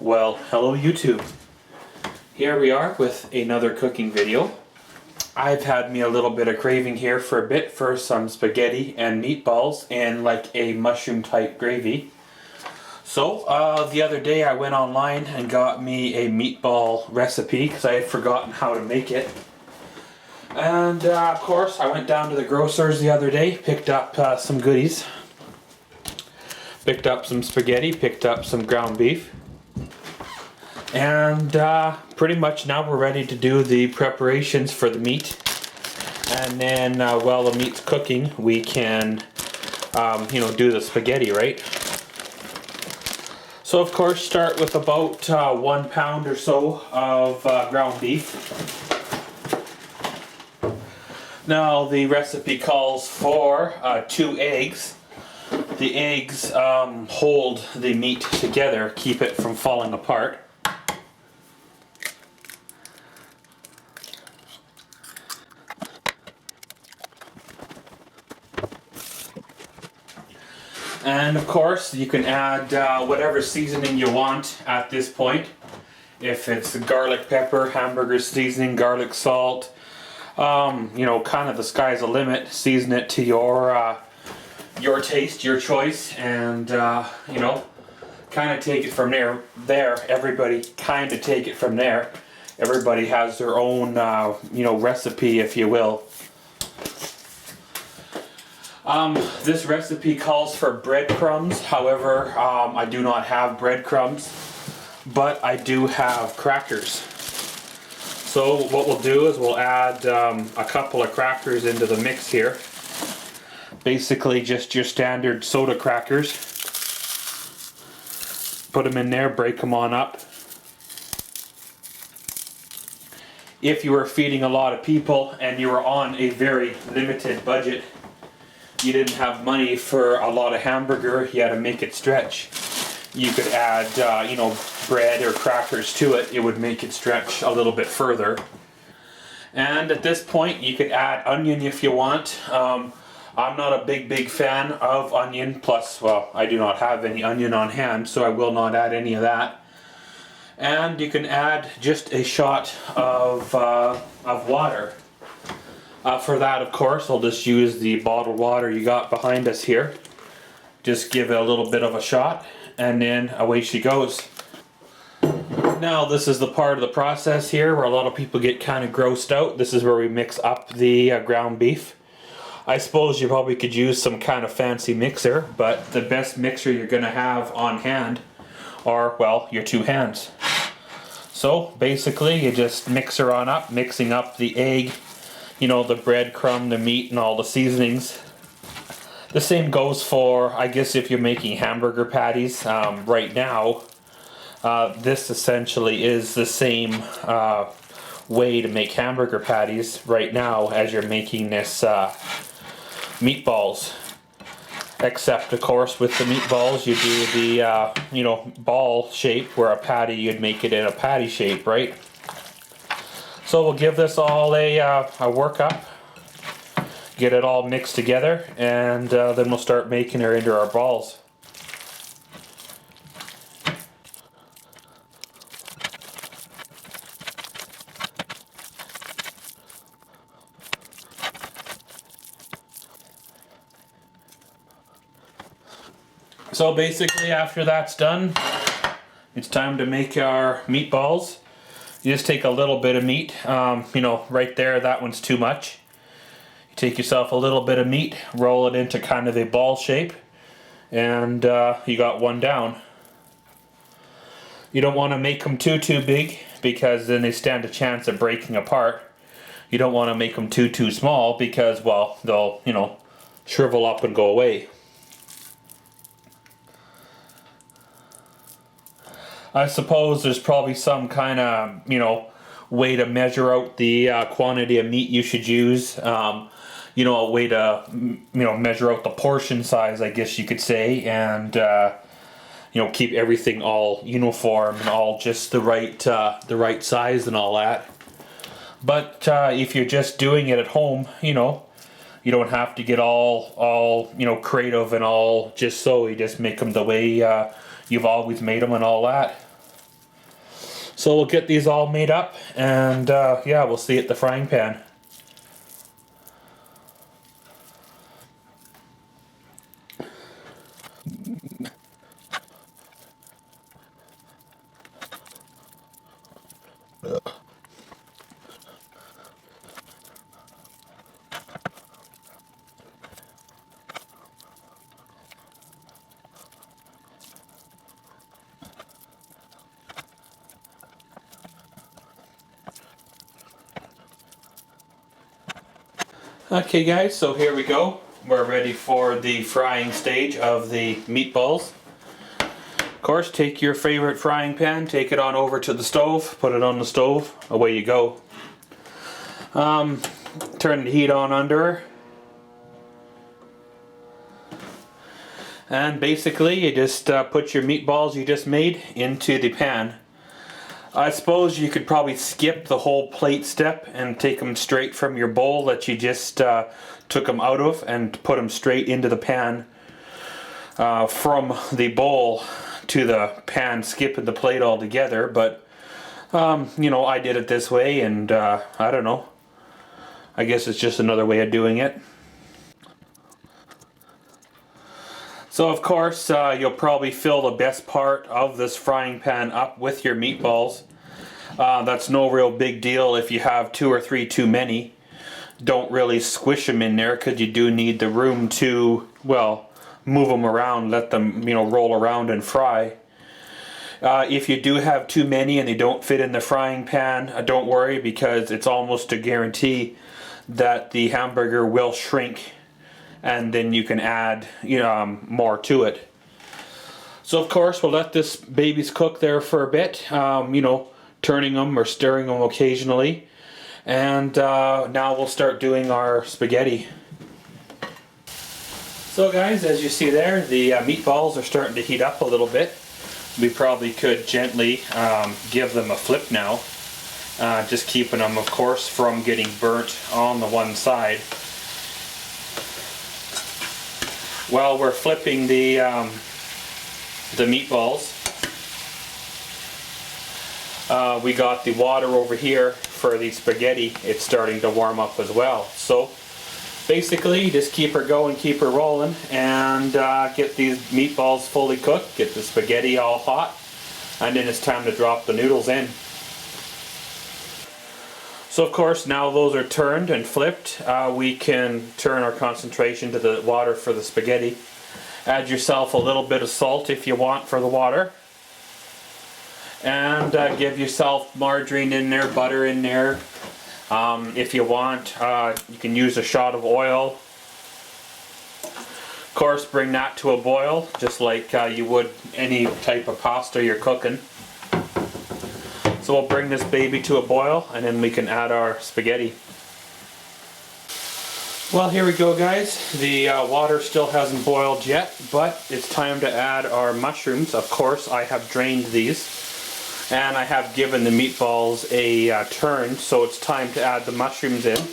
Well, hello YouTube. Here we are with another cooking video. I've had me a little bit of craving here for a bit for some spaghetti and meatballs and like a mushroom type gravy. So the other day I went online and got me a meatball recipe because I had forgotten how to make it. And of course I went down to the grocer's the other day, picked up some goodies. Picked up some spaghetti, picked up some ground beef. And pretty much now we're ready to do the preparations for the meat. And then while the meat's cooking, we can, do the spaghetti, right? So of course start with about 1 pound or so of ground beef. Now the recipe calls for 2 eggs. The eggs hold the meat together, keep it from falling apart. And of course you can add whatever seasoning you want at this point. If it's garlic pepper, hamburger seasoning, garlic salt, kind of the sky's the limit. Season it to your taste, your choice, and kind of take it from there. Everybody kind of take it from there. Everybody has their own recipe, if you will. This recipe calls for breadcrumbs. However, I do not have breadcrumbs, but I do have crackers. So what we'll do is we'll add a couple of crackers into the mix here. Basically just your standard soda crackers. Put them in there, break them on up. If you were feeding a lot of people and you were on a very limited budget, you didn't have money for a lot of hamburger, you had to make it stretch. You could add, bread or crackers to it. It would make it stretch a little bit further. And at this point, you could add onion if you want. I'm not a big fan of onion. Plus, well, I do not have any onion on hand, so I will not add any of that. And you can add just a shot of water. For that, of course, I'll just use the bottled water you got behind us here. Just give it a little bit of a shot, and then away she goes. Now, this is the part of the process here where a lot of people get kind of grossed out. This is where we mix up the ground beef. I suppose you probably could use some kind of fancy mixer, but the best mixer you're going to have on hand are, well, your 2 hands. So, basically, you just mix her on up, mixing up the egg, the breadcrumb, the meat, and all the seasonings. The same goes for, I guess, if you're making hamburger patties. Right now, this essentially is the same way to make hamburger patties right now as you're making this meatballs. Except, of course, with the meatballs, you do the, ball shape, where a patty, you'd make it in a patty shape, right? So we'll give this all a workup, get it all mixed together, and then we'll start making her into our balls. So basically after that's done, it's time to make our meatballs. You just take a little bit of meat, right there, that one's too much. You take yourself a little bit of meat, roll it into kind of a ball shape, and you got one down. You don't want to make them too big, because then they stand a chance of breaking apart. You don't want to make them too small, because, well, they'll, shrivel up and go away. I suppose there's probably some kind of, way to measure out the quantity of meat you should use. A way to, measure out the portion size, I guess you could say, and, keep everything all uniform and all just the right size and all that. But if you're just doing it at home, you don't have to get all creative and all just so. You just make them the way you've always made them and all that. So we'll get these all made up, and yeah, we'll see at the frying pan. Okay guys, so here we go. We're ready for the frying stage of the meatballs. Of course, take your favorite frying pan, take it on over to the stove, put it on the stove, away you go. Turn the heat on under. And basically you just put your meatballs you just made into the pan. I suppose you could probably skip the whole plate step and take them straight from your bowl that you just took them out of and put them straight into the pan. From the bowl to the pan, skipping the plate altogether, but you know, I did it this way, and I don't know. I guess it's just another way of doing it. So of course, you'll probably fill the best part of this frying pan up with your meatballs. That's no real big deal if you have 2 or 3 too many. Don't really squish them in there, because you do need the room to, well, move them around, let them, you know, roll around and fry. If you do have too many and they don't fit in the frying pan, don't worry, because it's almost a guarantee that the hamburger will shrink, and then you can add more to it. So of course we'll let this babies cook there for a bit, you know, turning them or stirring them occasionally, and now we'll start doing our spaghetti. So guys, as you see there, the meatballs are starting to heat up a little bit. We probably could gently give them a flip now, just keeping them of course from getting burnt on the one side. While we're flipping the meatballs, we got the water over here for the spaghetti. It's starting to warm up as well. So basically, just keep her going, keep her rolling, and get these meatballs fully cooked, get the spaghetti all hot, and then it's time to drop the noodles in. So of course, now those are turned and flipped, we can turn our concentration to the water for the spaghetti. Add yourself a little bit of salt if you want for the water. And give yourself margarine in there, butter in there. If you want, you can use a shot of oil. Of course, bring that to a boil, just like you would any type of pasta you're cooking. So we'll bring this baby to a boil, and then we can add our spaghetti. Well, here we go guys. The water still hasn't boiled yet, but it's time to add our mushrooms. Of course, I have drained these, and I have given the meatballs a turn, so it's time to add the mushrooms in.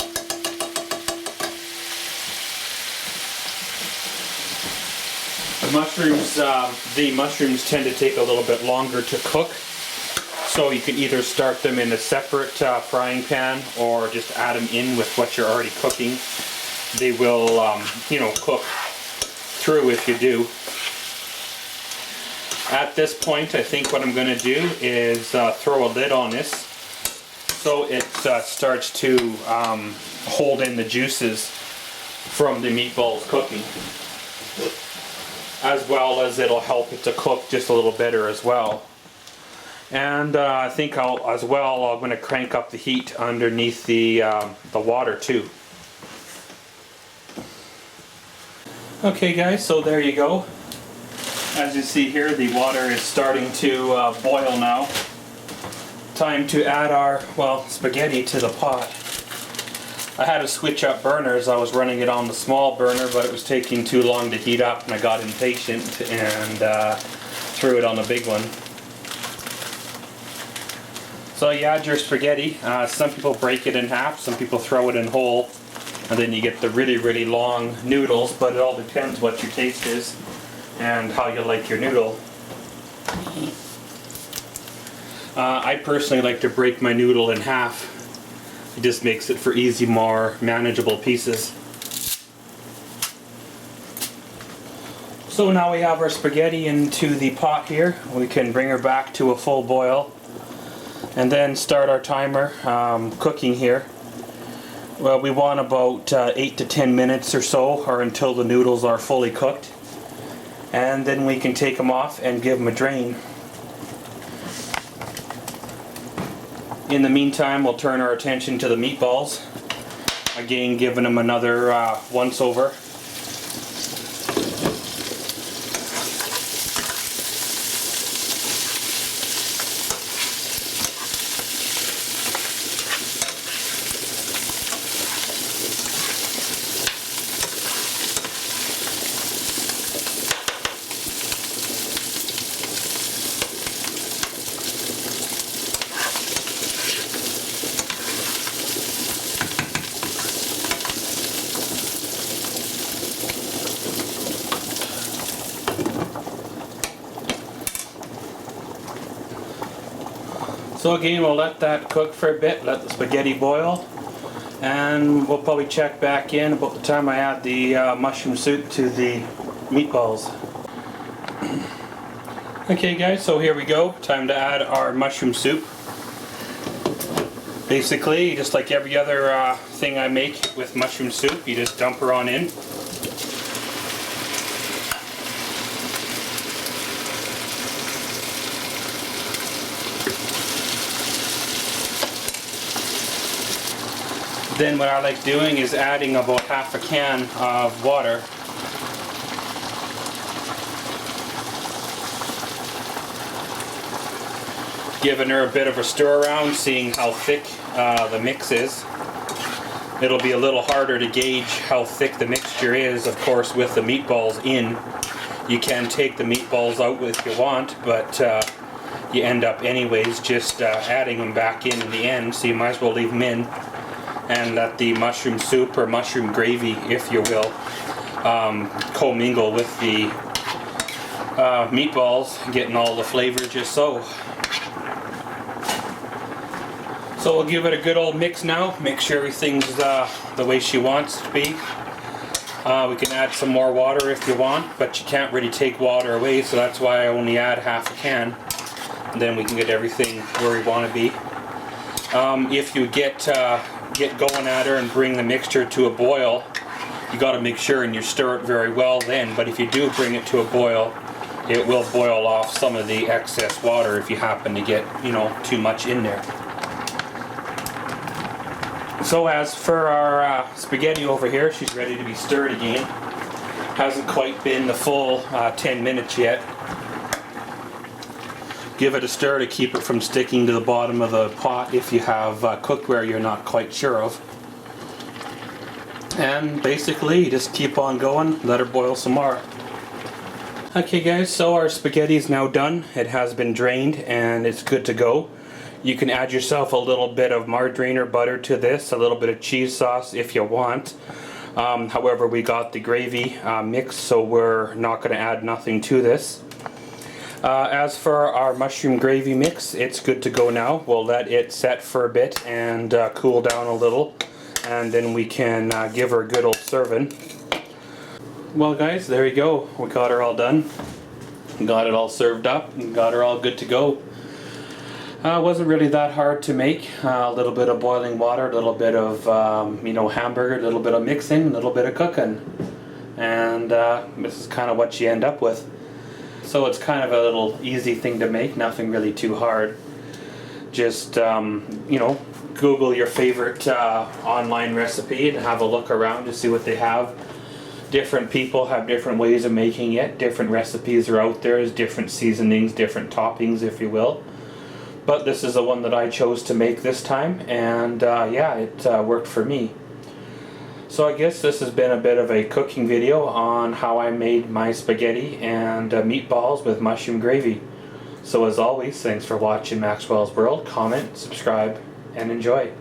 The mushrooms tend to take a little bit longer to cook. So you can either start them in a separate frying pan or just add them in with what you're already cooking. They will, you know, cook through if you do. At this point, I think what I'm going to do is throw a lid on this so it starts to hold in the juices from the meatballs cooking, as well as it'll help it to cook just a little better as well. And I think I'm going to crank up the heat underneath the water too. Okay guys, so there you go. As you see here, the water is starting to boil now. Time to add our, well, spaghetti to the pot. I had to switch up burners. I was running it on the small burner, but it was taking too long to heat up, and I got impatient and threw it on the big one. So you add your spaghetti. Some people break it in half, some people throw it in whole, and then you get the really, really long noodles, but it all depends what your taste is and how you like your noodle. I personally like to break my noodle in half. It just makes it for easy, more manageable pieces. So now we have our spaghetti into the pot here. We can bring her back to a full boil and then start our timer cooking here. Well, we want about 8 to 10 minutes or so, or until the noodles are fully cooked. And then we can take them off and give them a drain. In the meantime, we'll turn our attention to the meatballs. Again, giving them another once over. So again, we'll let that cook for a bit, let the spaghetti boil, and we'll probably check back in about the time I add the mushroom soup to the meatballs. Okay guys, so here we go. Time to add our mushroom soup. Basically, just like every other thing I make with mushroom soup, you just dump her on in. Then what I like doing is adding about half a can of water. Giving her a bit of a stir around, seeing how thick the mix is. It'll be a little harder to gauge how thick the mixture is, of course, with the meatballs in. You can take the meatballs out if you want, but you end up anyways just adding them back in the end, so you might as well leave them in. And let the mushroom soup, or mushroom gravy, if you will, commingle with the meatballs, getting all the flavor just so. So we'll give it a good old mix now, make sure everything's the way she wants to be. We can add some more water if you want, but you can't really take water away, so that's why I only add half a can. And then we can get everything where we want to be. If you get going at her and bring the mixture to a boil, you got to make sure and you stir it very well then, but if you do bring it to a boil, it will boil off some of the excess water if you happen to get, you know, too much in there. So as for our spaghetti over here, she's ready to be stirred again. Hasn't quite been the full 10 minutes yet. Give it a stir to keep it from sticking to the bottom of the pot if you have cookware you're not quite sure of. And basically, you just keep on going, let her boil some more. Okay guys, so our spaghetti is now done. It has been drained and it's good to go. You can add yourself a little bit of margarine or butter to this, a little bit of cheese sauce if you want. However, we got the gravy mixed, so we're not going to add nothing to this. As for our mushroom gravy mix, it's good to go now. We'll let it set for a bit and cool down a little, and then we can give her a good old serving. Well guys, there you go. We got her all done. Got it all served up and got her all good to go. Wasn't really that hard to make. A little bit of boiling water, a little bit of you know, hamburger, a little bit of mixing, a little bit of cooking, and this is kind of what you end up with. So it's kind of a little easy thing to make, nothing really too hard. Just you know, Google your favorite online recipe and have a look around to see what they have. Different people have different ways of making it. Different recipes are out there. There's different seasonings, different toppings, if you will. But this is the one that I chose to make this time, and yeah, it worked for me. So I guess this has been a bit of a cooking video on how I made my spaghetti and meatballs with mushroom gravy. So as always, thanks for watching Maxwell's World. Comment, subscribe, and enjoy.